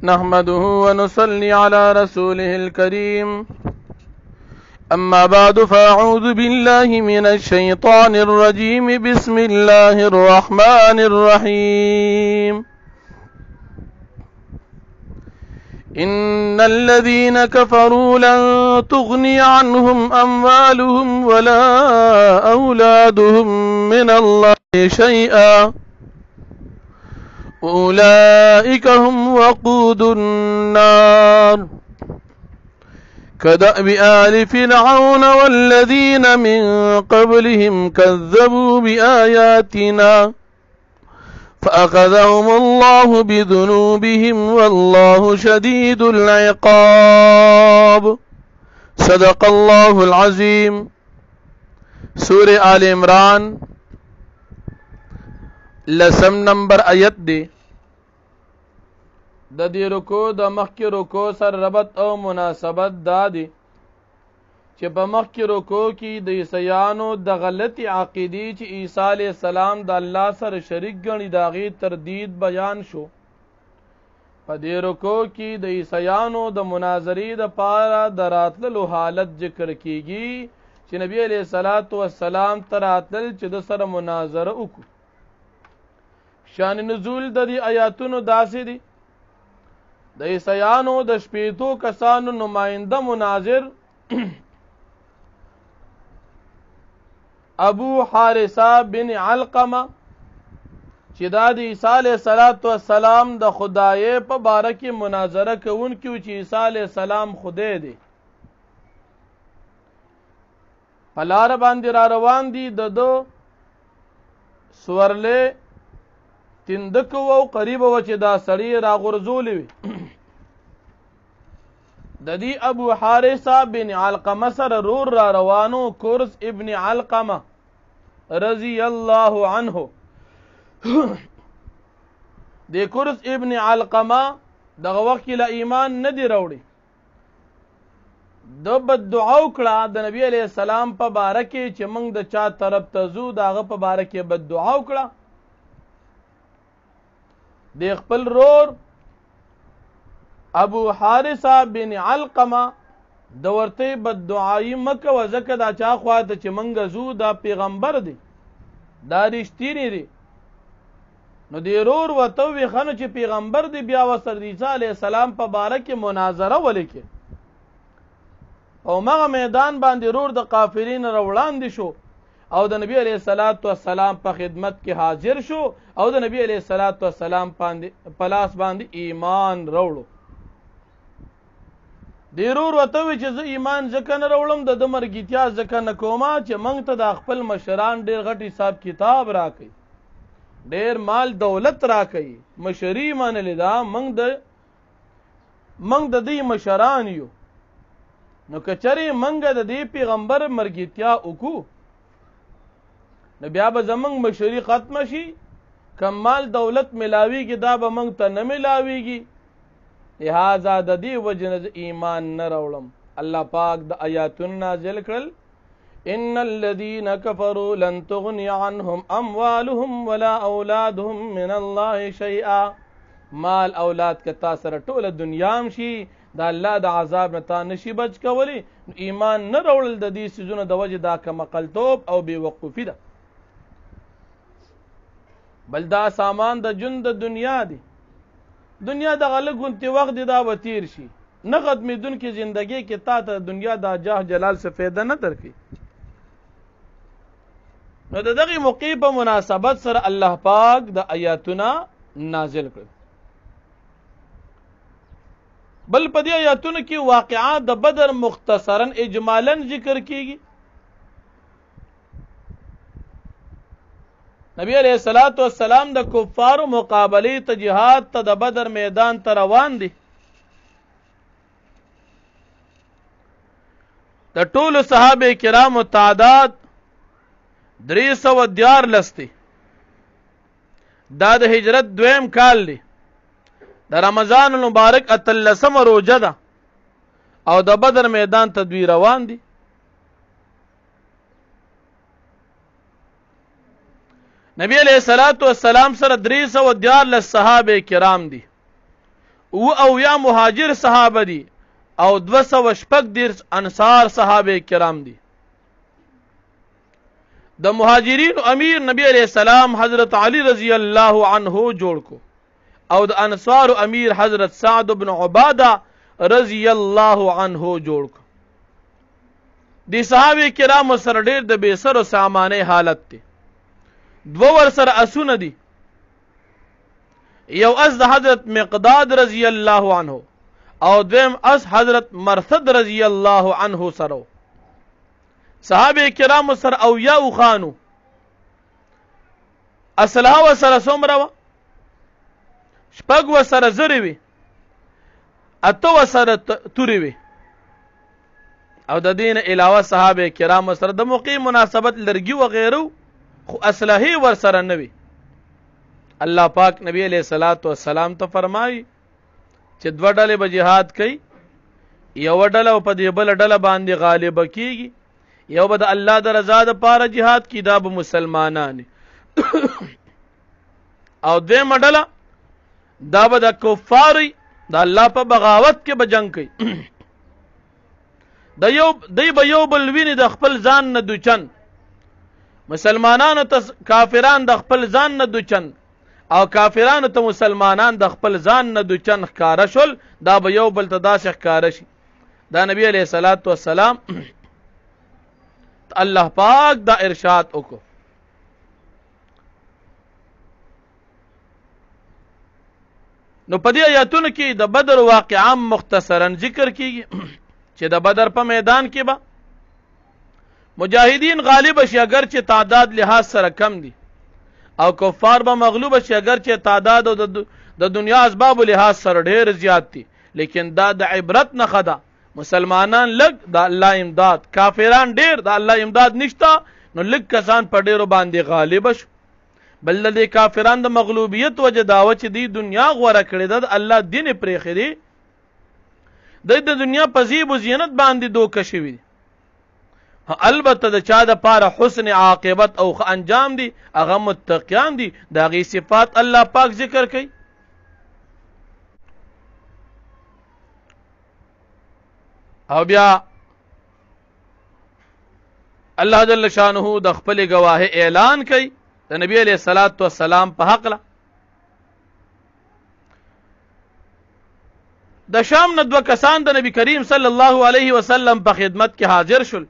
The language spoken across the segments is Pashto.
نحمده ونصلي على رسوله الكريم أما بعد فأعوذ بالله من الشيطان الرجيم بسم الله الرحمن الرحيم إن الذين كفروا لن تغني عنهم أموالهم ولا أولادهم من الله شيئا أولئك هم وقود النار كدأب آل فرعون والذين من قبلهم كذبوا بآياتنا فأخذهم الله بذنوبهم والله شديد العقاب صدق الله العظيم. سورة آل عمران لسم نمبر آیت دی. د دې رکو د مخکې رکو سره ربط او مناسبت دا دی چې په مخکې رکو کې د عیسیانو د غلطي عقیدې چې عیسی علیه السلام د الله سره شریک ګڼي د هغې تردید بیان شو. په دې رکو کې د عیسیانو د مناظرې دپاره د راتللو حالت ذکر کیږي چې نبی علیه السلام ته راتلل چې د سره مناظره وکړو. شان نزول د دې آیاتونو داسې دي د عیسیانو د شپېتو کسانو نماینده مناظر ابو حارثه بن علقمه چې دا د عیسی علیه السلام د خدای په باره کې مناظره کوونکی و چې عیسی علیه السلام خدای دی په لاره باندې را روان دي د دو سورلې تندک و قریب و چې دا سړی را غرزولی وي. د دې ابو حارثه بن علقمه سره رور را روانو کورس ابن علقمه رضی الله عنه. د کورس ابن علقمه دغه وخت کې له ایمان نه دی راوړی. د بد دعا وکړه د نبی علیه السلام په باره کې چې موږ د چا طرف ته ځو د هغه په باره کې بد دعا وکړه. د خپل رور ابو حارثه بن علقمه د ورته بد دعایي مکه و ځکه دا چا خواته چې موږ ځو دا پیغمبر دی دا رښتینی دی. نو د رور ورته ویښه چې پیغمبر دی بیا ورسره د عیسی علیه السلام په باره کې مناظره ولیکې او مغه میدان باندې رور د قافلین را وړاندې شو او د نبی علیه السلام په خدمت کې حاضر شو او د نبی علیه السلام په لاس باندې ایمان راوړو. ډېرور ورته وی چې زه ایمان ځکه نه راوړم د ده مرګتیا ځکه نه کومه چې موږ ته د خپل مشران ډېر غټ حساب کتاب راکوي ډېر مال دولت راکوي مشري منلې ده موږ د دې مشران یو نو که چرې موږ د دې پیغمبر مرګتیا وکړو نو بیا به زمونږ مشري ختمه شي کم مال دولت ملاویږي دا به موږ ته نه ملاویږي. لہذا د دې وجې نه ایمان نه راوړم. الله پاک د آیاتونه نازل کړل ان الذين كفروا لن تغني عنهم اموالهم ولا اولادهم من الله شيئا. مال اولاد که تا سره ټوله دنیا هم شي د الله د عذاب نه تا نشي بچ کولی. ایمان نه راوړل د دې څیزونو د وجې دا کمقلتوب او بېوقوفي ده. بل دا سامان د جون د دنیا دی. دنیا د غلط غونتی وخت دی دا به تیر شي نه ختمېدونکې زندګۍ کې تا ته دنیا د جاه جلال څه فایده نه درکوي. نو د دغې موقع په مناسبت سره الله پاک د آیاتونه نازل کړل. بل په دې آیاتونو کې واقعات د بدر مختصرا اجمالا ذکر کیږي. نبی علیہ السلام د کفارو مقابله ته جهاد ته د بدر میدان ته روان دي. د ټولو صحابه کرامو تعداد 314 دی. دا د هجرت دویم کال دی. د رمضان المبارک 13 روزه ده او د بدر میدان ته دوی روان دي. نبی علیہ الصلوۃ والسلام سره 314 صحابه کرام دي او یا مهاجر صحابه دي او 216 انصار صحابه کرام دي. د مهاجرین امیر نبی علیہ السلام حضرت علی رضی الله عنه جوړ کو او د انصار امیر حضرت سعد بن عباده رضی الله عنه جوړ کو. دی صحابه کرام سره ډیر د بے سر او سامانه حالت دي. دو ور سره اسونه دي. یو اس د حضرت مقداد رضی الله عنه او دویم اس حضرت مرثد رضی الله عنه سره. صحابه کرام سره او یا خانو اصله و سره څومره و؟ شپږ و سره زری وي، اته و سره توري وي، او د دین علاوه صحابه کرام سره د موقع مناسبت لرګي و غیره خو اصله ور سره نه وي. الله پاک نبی علیہ الصلوۃ والسلام ته فرمایي چې دوه ډلې به jihad کوي، یو ډله په دې بل ډله باندې غالب کیږي، یو به د الله د رضا د پاره jihad کی دا به مسلمانان او دویمه ډله دا به د کفار د الله په بغاوت کې به جنگ کوي. دی به یو بل ویني د خپل ځان نه دوچن، مسلمانانو ته کافران د خپل ځان نه دوچن او کافرانو ته مسلمانان د خپل ځان نه دوچن ښکاره شول. دا به یو بل ته داسې ښکاره شي. دا نبی علیہ الصلوۃ والسلام الله پاک دا ارشاد وکړو. نو په دې آیاتونو کې د بدر واقعا مختصرا ذکر کیږي چې د بدر په میدان کې به مجاهدین غالب شي اگر چې تعداد لحاظ سره کم دي، او کفار به مغلوب شي اگر چې تعداد او د دنیا اسباب لحاظ سره ډېر زیات دي. لیکن دا د عبرت نه خدا مسلمانان لګ د الله امداد، کافران ډېر د الله امداد نشتا، نو لګ کسان په ډېرو باندې غالب شو. بل د کافران د مغلوبیت وجه داوه چې دی دنیا غوړه کړې ده، د الله دین پرېښی دی، د دنیا په زیب و زینت باندې دوکه شوي دي. البته د چا د پاره حسن عاقبت او انجام دي، هغه متقیان دي. د هغې صفات الله پاک ذکر کوي. او بیا الله جل شانه د خپل گواهی اعلان کوي د نبی علیہ الصلوۃ والسلام په حق له. د شام نه دوه کسان د نبی کریم صلی الله علیه وسلم په خدمت کې حاضر شول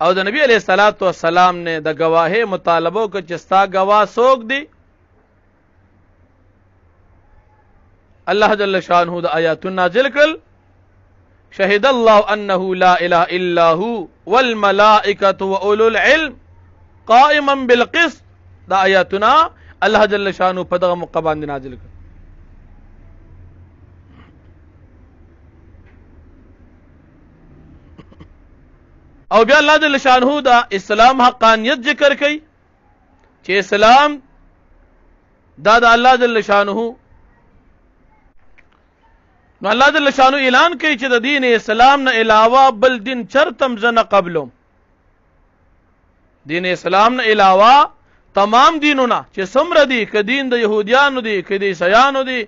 او د نبی علیہ الصلوۃ والسلام نے د گواهی مطالبه کو چې ستا گواه څوک دی. الله جل شانه د آیاتون نازل کړل، شهد الله انه لا اله الا هو والملائکه واولو العلم قائما بالقسط. دا آیاتنا الله جل شانه په دغه موقع باندې نازل کړ. او بیا الله جل شانه دا اسلام حقانیت ذکر کوي چې اسلام دا د الله جل شانه، نو الله جل شانه اعلان کوي چې د دین اسلام نه علاوه بل دین چرتم زنه قبلهم. دین اسلام نه علاوه تمام دینونه چې څومره دي، که دین د يهوديانو دي، که د عیسایانو دي،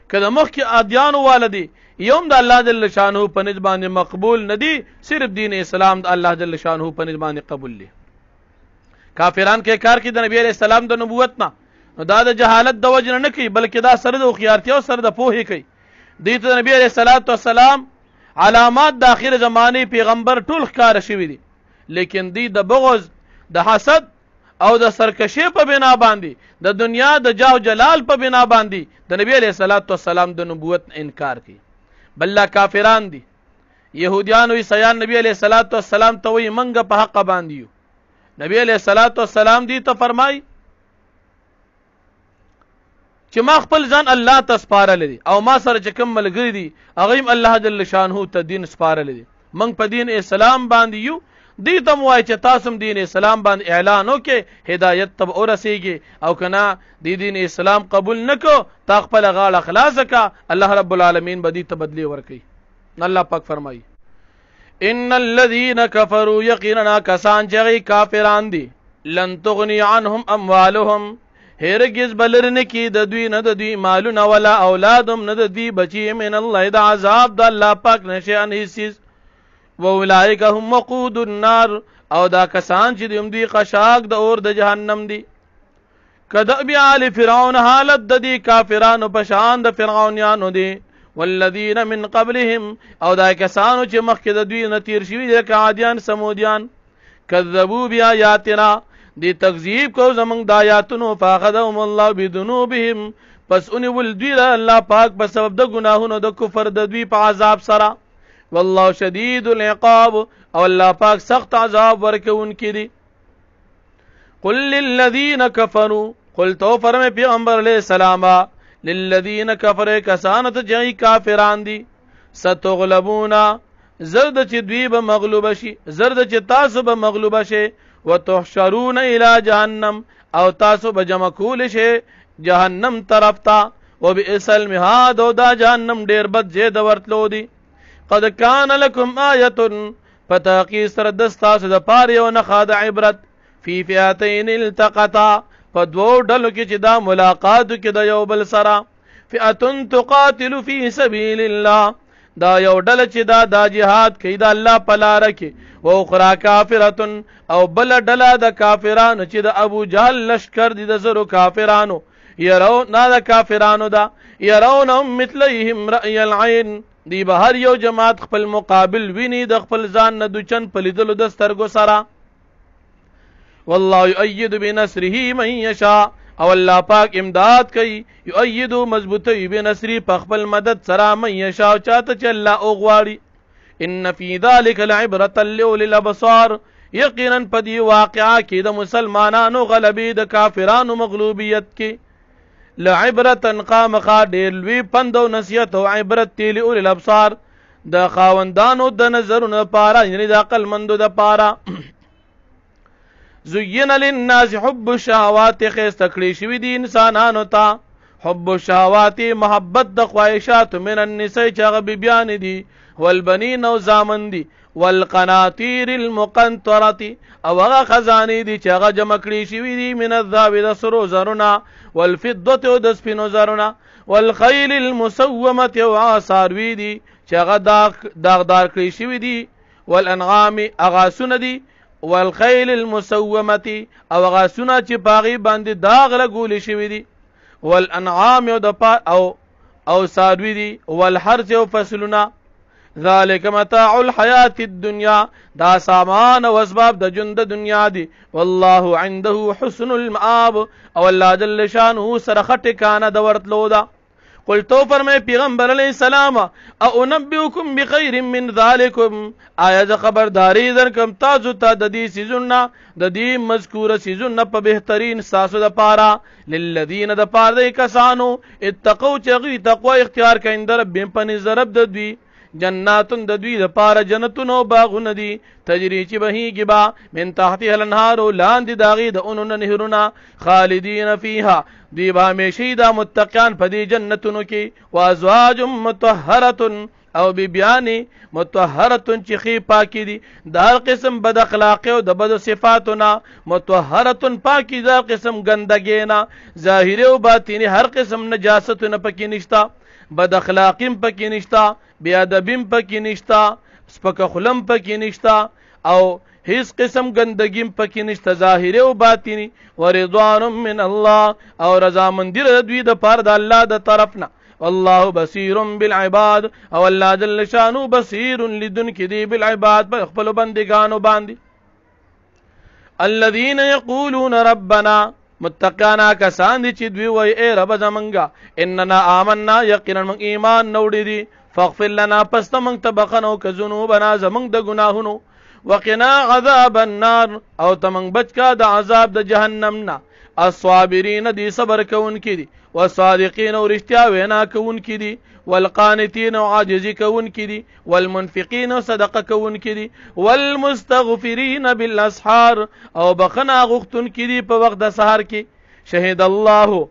که د مخکې ادیانو والا دي، یوم د الله جل شانه په نسبت باندې مقبول نه دي. صرف دین اسلام د الله جل شانه په نسبت باندې قبول دي. کافران کې کار کوي د نبی علیہ السلام د نبوت نه، نو دا د جهالت د وجه نه کوي، بلکې دا سره د خيارتیا او سره د پوهې کوي. دې ته نبی علیہ الصلوۃ والسلام علامات د اخر زمانه پیغمبر ټول ښکار شوی دي، لیکن دې د بغض، د حسد او د سرکشي په بنا باندې، د دنیا د جاه او جلال په بنا باندې د نبی علیہ الصلوۃ والسلام د نبوت انکار کوي. بل کافران دي، يهوديان او عیسایان نبی علیہ الصلوۃ والسلام ته وایي منګه په حق باندې یو. نبی علیہ الصلوۃ والسلام دې ته فرمایي چې ما خپل ځان الله ته سپارلی دي او ما سره چې کوم ملګري دي هغه هم الله جل شانه ته دین سپارلی دي. موږ په دین اسلام باندې یو. دې ته وایي چې تاسو هم دین اسلام باندې اعلان وکړئ، هدایت ته ورسیږي، او کنه دین اسلام قبول نکو تا خپل غاړه خلاص کا، الله رب العالمین به دې ته بدلی ورکړي. الله پاک فرمایي ان الذين كفروا یقینا کسان چې کافران دي، لن تغني عنهم اموالهم هرگز بلرنه کی د دوی نه د دوی مالونه ولا اولادم نه د دوی بچی من الله د عذاب د الله پاک نشه ان هیڅ واولئک هم وقود النار او دا کسان چې دوی قشاق د اور د جهنم دي کدأب آل فرعون حالت د دې کافرانو په شان د فرعونانو دي والذین من قبلهم او دا کسانو چې مخکې د دوی نه تیر شوي دي عادیان سمودیان کذبوا بآیاتنا دی تکذیب کو زمنګ د آیاتونو فاخذهم الله بذنوبهم پس اونول دوی الله پاک په سبب د ګناهونو د کفر د دوی په عذاب سره والله شدید العقاب او الله پاک سخت عذاب ورکوونکی دی قل للذین کفروا قل تو فرمه پیغمبر علیہ السلام للذین کفروا کسانت جای کافران دی ستغلبون زرد چې دوی به مغلوب شي زرد چې تاسو به مغلوب شي وتحشرون الى جهنم او تاسو به جمع کول شي جهنم طرف ته وبئس المهاد او دا جهنم ډیر بد ځای د ورتلو دی قد کان لکم آیه فتاقی سر دستاسو د پاره یو نښه د عبرت فی فئتین التقطا په دوو ډلو کې چې دا ملاقات کې د یو بل سره فئه تقاتل فی سبیل الله دا یو ډله چې دا جهاد کوي د الله په لاره کې و اخرى کافرة او بل ډله د کافرانو چې د ابو جهل لشکر دي د زرو کافرانو يرون نه د کافرانو دا يرونهم مثلهم رأي العين دی به هر یو جماعت خپل مقابل ویني د خپل ځان نه د چن په لیدلو د سترګو سره والله يؤيد بنصره من يشاء او الله پاک امداد کوي يؤيد مضبوطي بنصره په خپل مدد سره من يشاء چاته چې الله اوغواړي ان في ذلك العبرة لأولي الابصار یقینا په دې واقعا کې د مسلمانانو غلبې د کافرانو مغلوبیت کې لعبرة قامخا ډېر لوی پند او نصیحت او عبرت دی لأولي الابصار د خاوندانو د نظرونو لپاره یعنی د عقل مندو لپاره زین للناس حب الشهوات خیسته کړي شوي دي انسانانو ته حب الشهوات محبت د خواهشات من النساء چې هغه بیبیان دي والبنین او زامن دي والقناطیر المقنطرة او هغه خزانې دي چې هغه جمع کړي شوي دي من الذهب د سرو زرونه والفضة او د سپینو زرونه والخیل المسومة او هغه څاروي دي چې هغه داغدار کړي شوي دي والانعام هغه اسونه دي والخیل المسومة او هغه اسونه چې په هغې باندې داغ لګولی شوي دي والانعام او څاروي دي والحرث او فصلونه ذالک متاع الحیاة الدنیا دا سامان و اسباب د ژوند د دنیا دی والله عنده حسن المآب او الله جل شانه سره ښه ټکانه د ورتلو ده قل تو فرمای پیغمبر علیہ السلام او انبئکم بخیر من ذالکم آیا ز خبرداری درکم تاسو ته د دې سيزونه د دې مذکوره سيزونه په بهترین ساسو د پاره للذین د پاره کسانو اتقوا چې تقوا اختیار کین در رب په نظر رب د دوی جناتون د دوی د پاره جنتونو باغونه دي تجری چې بهیږي با من تحتها الانهار لاندې داغي د اونو نهرونه خالدین فیها دی به همیشه د متقین په دې جنتونو کې وازواج مطهره او بیان مطهره چې خي پاکي دي د هر قسم بد اخلاق او د بد صفاتونه مطهره پاکي د قسم ګندګینا ظاهري او باطینی هر قسم نجاستونه پکې نشتا بد اخلاقیم پکې نشتا بیا ادبیم پکې نشتا سپک خلم پکې نشتا او هیڅ قسم ګندګیم پکې نشتا ظاهري او باطینی ورضوان من الله او رضامندی د دوی د پاره د الله د طرفنا والله بصیر بالعباد او الله جل شانو بصیر لدن کې دی بالعباد په خپل بندگانو باندې الذين يقولون ربنا متقانا کسان دي چې دوی وای اے رب زمنګا اننا آمنا یقینا من ایمان نوړي دي فاغفر لنا پس تمنګ ته بخنو که ذنوبنا زمنګ د ګناهونو وقنا عذاب النار او تمنګ بچ کا د عذاب د جهنم نه الصابرین دي صبر کوونکي دي والصادقین او رښتیا وینا کوونکي دي والقانتين او عاجزي کوونکي دي والمنفقين او صدقه کوونکي دي والمستغفرين بالاسحار او بخنا غختونکي دي په وخت د سحر کې شهد الله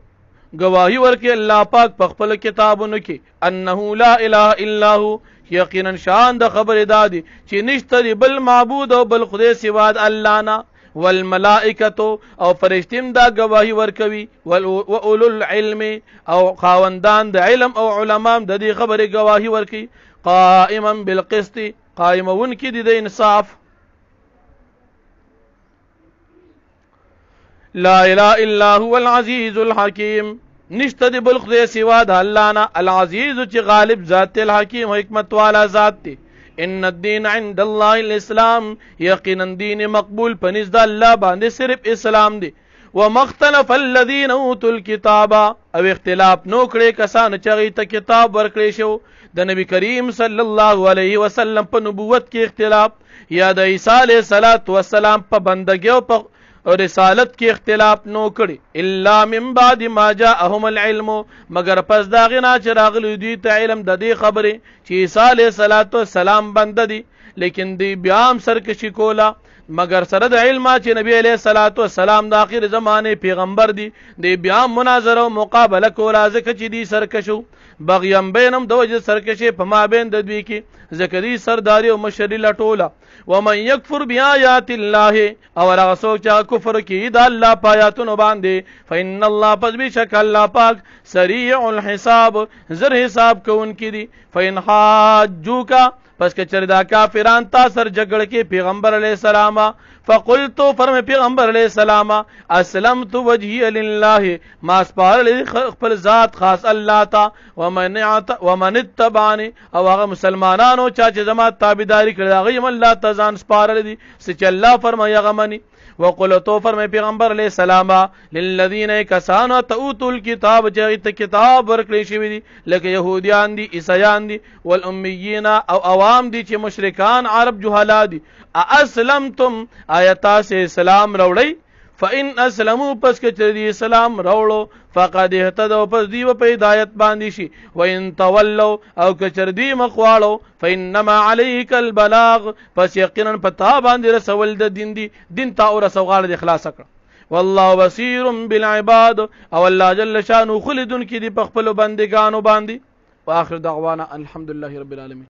گواہی ورکي الله پاک په خپل کتابونو کې انه لا اله الا هو یقینا شان د خبر دادي چې نشته بل معبود او بل خدای سوا د الله نه والملائکه او فرشتیم دا گواهی ورکوي واولو العلم او خاوندان د علم او علما د دې خبره گواهی ورکي قائما بالقسط قائمون کی د انصاف لا اله الا هو العزيز الحكيم نشته د بل خدای سوا د الله نه العزيز چې غالب ذات الحکیم حکمت والا ذات دی ان الدين عند الله الاسلام یقینا دین مقبول پنځ د الله باندې صرف اسلام دی ومختلف الذين اوتوا الكتاب او اختلاف نو کړي کسان چې ته کتاب ورکړي شو د نبی کریم صلی الله علیه وسلم په نبوت کې اختلاف یا د عیسی علیه السلام په بندګۍ او په رسالت کې اختلاف نو کړي الا من بعد ما جاءهم العلم مگر پس دا غنا چې راغلی دوی ته علم د دې خبره چې عیسی علیه السلام بنده دي لیکن دی بیا هم سرکشي کوله مگر سره د علم چې نبی علیه السلام د اخر زمانه پیغمبر دی دی بیا مناظره او مقابله کوله ځکه چې دی سرکشو بغیم بینم د وجه سرکشي په مابین د دوی کې ځکه دی سرداری او مشري لټوله ومن يكفر بآيات الله او هغه څوک چې کفر کوي د الله په آیاتونو باندې فإن الله پس بشک الله پاک سریع الحساب زر حساب کوونکی دی فإن حاجوک پس که چر دا کافران تا سر جګړه کې پیغمبر علیه السلام فقلت فرم پیغمبر علیه السلام اسلمت وجهي لله ما سپارل خپل ذات خاص الله تا ومن اتبعني او هغه مسلمانانو چې زما تابعداري کړي هغه هم الله ته ځان سپارل دي چې الله فرمایي هغه مني وقلت فرمای پیغمبر علیہ السلام للذین کسانو تؤتوا الكتاب چې کتاب ورکړي شوی دي لکه يهوديان دي عیسایان دي والامیین او عوام دي چې مشرکان عرب جهالا دي اسلمتم آیات سے اسلام راوړی فإن اسلموا پس که چې اسلام راوړو فقد اهتدوا پس دی په هدایت باندې شي وان تولوا او که چر دی مخواړو فإنما عليك البلاغ پس یقینا پتا باندې رسول د دین تا او رسوغاړه د اخلاص کړ والله بصير بالعباد او الله جل شانه خلدن کی دی په خپل بندگانو باندې واخر دعوانا الحمد لله رب العالمين